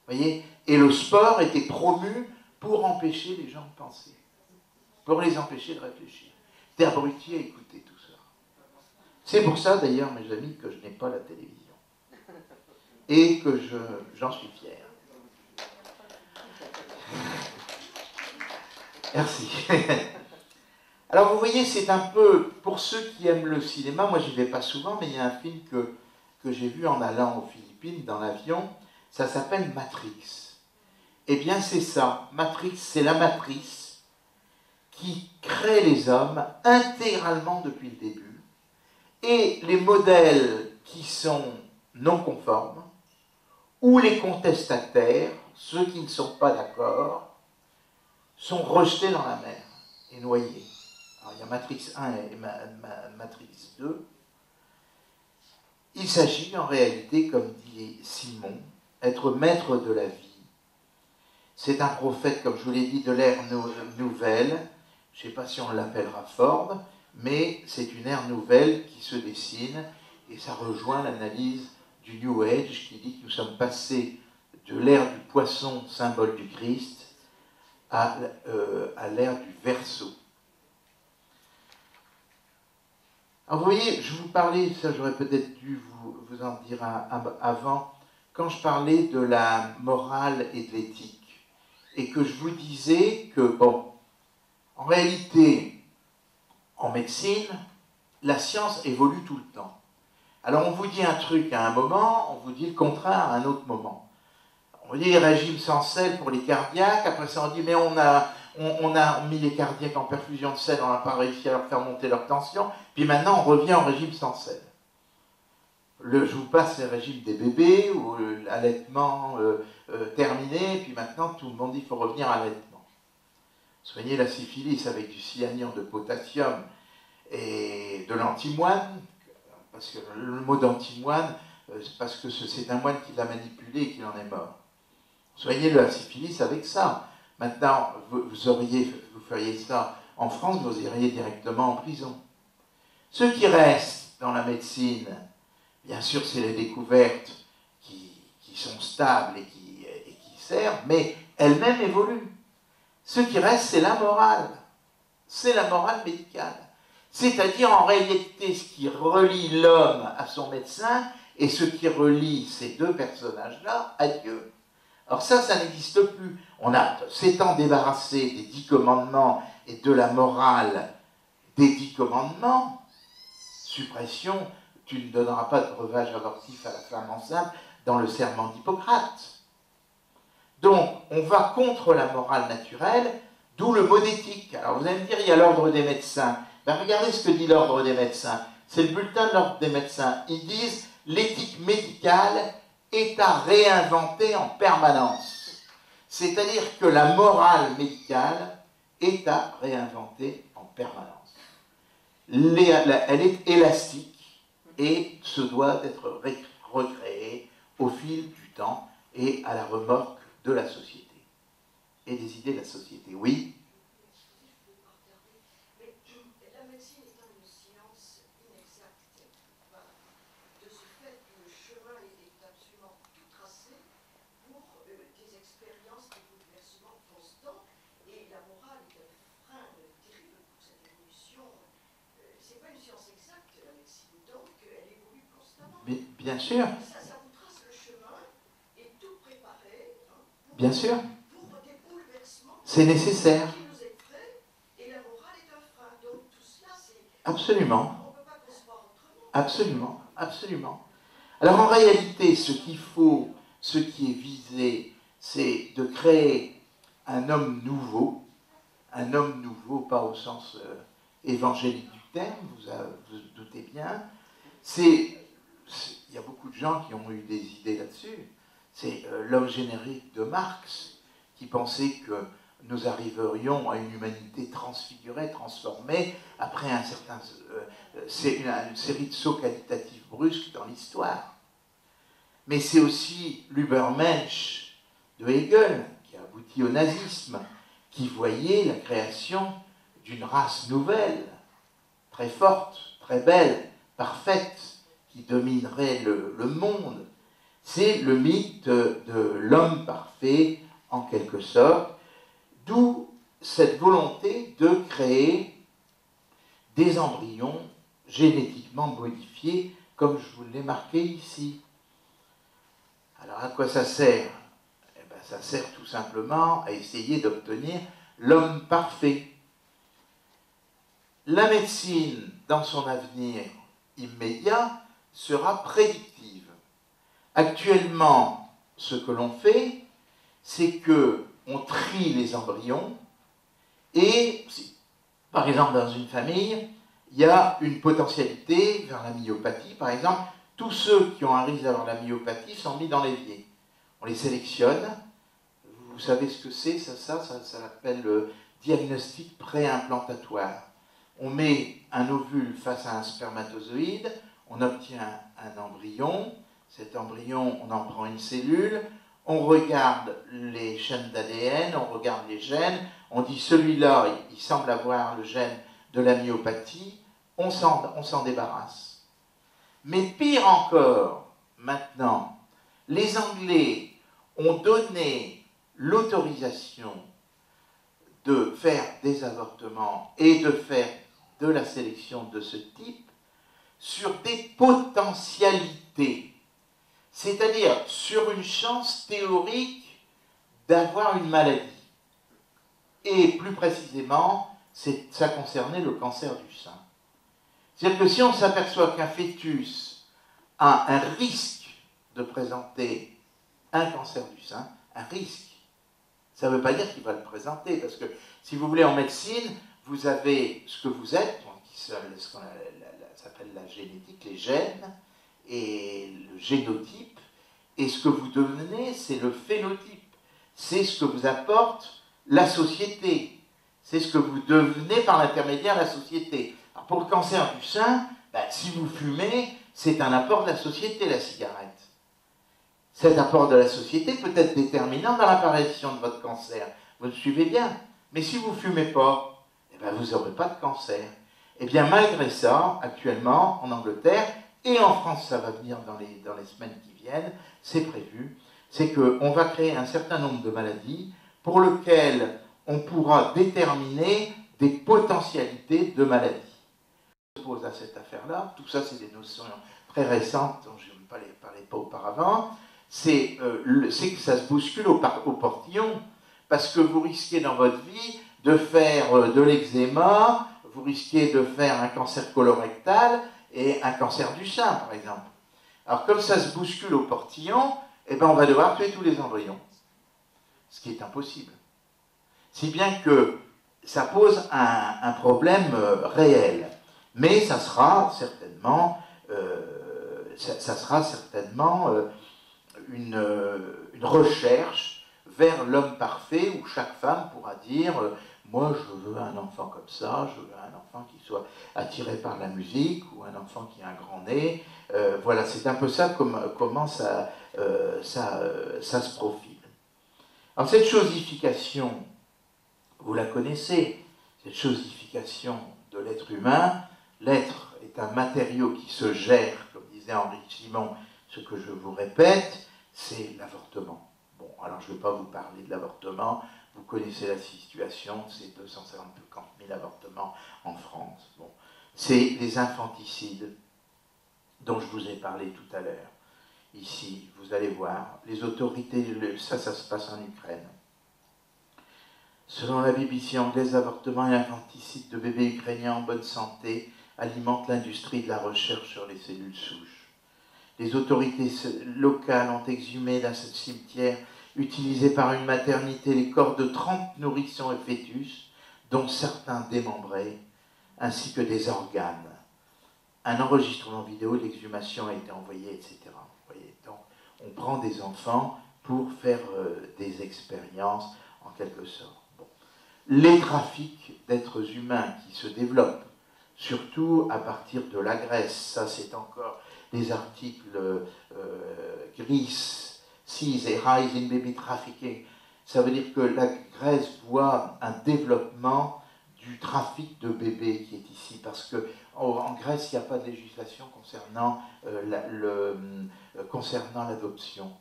Voyez? Et le sport était promu pour empêcher les gens de penser, pour les empêcher de réfléchir. C'était abruti à écouter tout ça. C'est pour ça, d'ailleurs, mes amis, que je n'ai pas la télévision. Et que j'en suis fier. Merci. Alors, vous voyez, c'est un peu, pour ceux qui aiment le cinéma, moi, j'y vais pas souvent, mais il y a un film que j'ai vu en allant aux Philippines, dans l'avion, ça s'appelle Matrix. Eh bien, c'est ça. Matrix, c'est la matrice qui crée les hommes intégralement depuis le début. Et les modèles qui sont non conformes, ou les contestataires, ceux qui ne sont pas d'accord, sont rejetés dans la mer et noyés. Alors, il y a Matrix 1 et Matrix 2. Il s'agit en réalité, comme dit Simon, être maître de la vie. C'est un prophète, comme je vous l'ai dit, de l'ère nouvelle. Je ne sais pas si on l'appellera Ford, mais c'est une ère nouvelle qui se dessine et ça rejoint l'analyse du New Age qui dit que nous sommes passés de l'ère du poisson, symbole du Christ, à l'ère du Verseau. Alors vous voyez, je vous parlais, ça j'aurais peut-être dû vous en dire avant, quand je parlais de la morale et de l'éthique, et que je vous disais que, bon, en réalité, en médecine, la science évolue tout le temps. Alors on vous dit un truc à un moment, on vous dit le contraire à un autre moment. On dit régime sans sel pour les cardiaques, après ça on dit mais on a mis les cardiaques en perfusion de sel, on n'a pas réussi à leur faire monter leur tension, puis maintenant on revient au régime sans sel. Je vous passe le régime des bébés, ou l'allaitement terminé, puis maintenant tout le monde dit qu'il faut revenir à l'allaitement. Soigner la syphilis avec du cyanure de potassium et de l'antimoine, parce que le mot d'antimoine, c'est parce que c'est un moine qui l'a manipulé et qu'il en est mort. Soignez la syphilis avec ça. Maintenant, vous feriez ça en France, vous iriez directement en prison. Ceux qui restent dans la médecine, bien sûr, c'est les découvertes qui sont stables et qui servent, mais elles-mêmes évoluent. Ce qui reste, c'est la morale. C'est la morale médicale. C'est-à-dire, en réalité, ce qui relie l'homme à son médecin et ce qui relie ces deux personnages-là à Dieu. Alors ça n'existe plus. On a s'étant débarrassé des 10 commandements et de la morale des 10 commandements, suppression, tu ne donneras pas de breuvage abortif à la femme enceinte dans le serment d'Hippocrate. Donc, on va contre la morale naturelle, d'où le mot d'éthique. Alors vous allez me dire, il y a l'ordre des médecins. Ben, regardez ce que dit l'ordre des médecins. C'est le bulletin de l'ordre des médecins. Ils disent, l'éthique médicale est à réinventer en permanence. C'est-à-dire que la morale médicale est à réinventer en permanence. Elle est élastique et se doit d'être recréée au fil du temps et à la remorque de la société et des idées de la société. Oui. La médecine étant une science inexacte, de ce fait, le chemin est absolument tout tracé pour des expériences de bouleversement constant, et la morale est un frein terrible pour cette évolution. C'est pas une science exacte, la médecine, donc elle évolue constamment. Bien sûr. Ça vous trace le chemin et tout préparé. Bien sûr. C'est nécessaire. Absolument. Absolument, absolument. Alors en réalité, ce qu'il faut, ce qui est visé, c'est de créer un homme nouveau, pas au sens évangélique du terme, vous doutez bien. Il y a beaucoup de gens qui ont eu des idées là-dessus. C'est l'homme générique de Marx, qui pensait que nous arriverions à une humanité transfigurée, transformée, après c'est une série de sauts qualitatifs brusques dans l'histoire. Mais c'est aussi l'Übermensch de Hegel, qui a abouti au nazisme, qui voyait la création d'une race nouvelle, très forte, très belle, parfaite, qui dominerait le monde. C'est le mythe de l'homme parfait. parfait, en quelque sorte, d'où cette volonté de créer des embryons génétiquement modifiés, comme je vous l'ai marqué ici. Alors à quoi ça sert? Eh bien, ça sert tout simplement à essayer d'obtenir l'homme parfait. La médecine, dans son avenir immédiat, sera prédictive. Actuellement, ce que l'on fait, c'est qu'on trie les embryons et, par exemple, dans une famille, il y a une potentialité vers la myopathie. Par exemple, tous ceux qui ont un risque d'avoir la myopathie sont mis dans l'évier. On les sélectionne. Vous savez ce que c'est, ça s'appelle le diagnostic préimplantatoire. On met un ovule face à un spermatozoïde, on obtient un embryon. Cet embryon, on en prend une cellule, on regarde les chaînes d'ADN, on regarde les gènes, on dit celui-là, il semble avoir le gène de la myopathie, on s'en débarrasse. Mais pire encore, maintenant, les Anglais ont donné l'autorisation de faire des avortements et de faire de la sélection de ce type sur des potentialités, c'est-à-dire sur une chance théorique d'avoir une maladie. Et plus précisément, ça concernait le cancer du sein. C'est-à-dire que si on s'aperçoit qu'un fœtus a un risque de présenter un cancer du sein, un risque, ça ne veut pas dire qu'il va le présenter, parce que si vous voulez en médecine, vous avez ce que vous êtes, ce qu'on s'appelle la génétique, les gènes, et le génotype, et ce que vous devenez, c'est le phénotype. C'est ce que vous apporte la société. C'est ce que vous devenez par l'intermédiaire de la société. Alors pour le cancer du sein, si vous fumez, c'est un apport de la société, la cigarette. Cet apport de la société peut être déterminant dans l'apparition de votre cancer. Vous le suivez bien. Mais si vous ne fumez pas, vous n'aurez pas de cancer. Et bien malgré ça, actuellement, en Angleterre, et en France, ça va venir dans les semaines qui viennent, c'est prévu, c'est qu'on va créer un certain nombre de maladies pour lesquelles on pourra déterminer des potentialités de maladies. On se pose à cette affaire-là, tout ça c'est des notions très récentes dont je ne parlais pas auparavant, c'est que ça se bouscule au portillon, parce que vous risquez dans votre vie de faire de l'eczéma, vous risquez de faire un cancer colorectal et un cancer du sein, par exemple. Alors, comme ça se bouscule au portillon, on va devoir tuer tous les embryons. Ce qui est impossible. Si bien que ça pose un problème réel. Mais ça sera certainement, une recherche vers l'homme parfait où chaque femme pourra dire moi je veux un enfant comme ça, je veux un enfant qui soit attiré par la musique ou un enfant qui a un grand nez. Voilà, c'est un peu ça comment ça se profile. Alors cette chosification, vous la connaissez, cette chosification de l'être humain. L'être est un matériau qui se gère, comme disait Henri Simon, ce que je vous répète, c'est l'avortement. Bon, alors je ne vais pas vous parler de l'avortement, vous connaissez la situation, c'est 250 000 avortements en France. Bon. C'est les infanticides dont je vous ai parlé tout à l'heure. Ici, vous allez voir, les autorités, ça se passe en Ukraine. Selon la BBC anglaise, l'avortement et l'infanticide de bébés ukrainiens en bonne santé alimentent l'industrie de la recherche sur les cellules souches. Les autorités locales ont exhumé dans ce cimetière utilisé par une maternité les corps de 30 nourrissons et fœtus, dont certains démembrés, ainsi que des organes. Un enregistrement vidéo de l'exhumation a été envoyé, etc. Vous voyez, donc, on prend des enfants pour faire des expériences, en quelque sorte. Bon. Les trafics d'êtres humains qui se développent, surtout à partir de la Grèce, ça c'est encore des articles Greece, Seas et Rise in Baby Trafficking. Ça veut dire que la Grèce voit un développement du trafic de bébés qui est ici, parce que en Grèce, il n'y a pas de législation concernant l'adoption.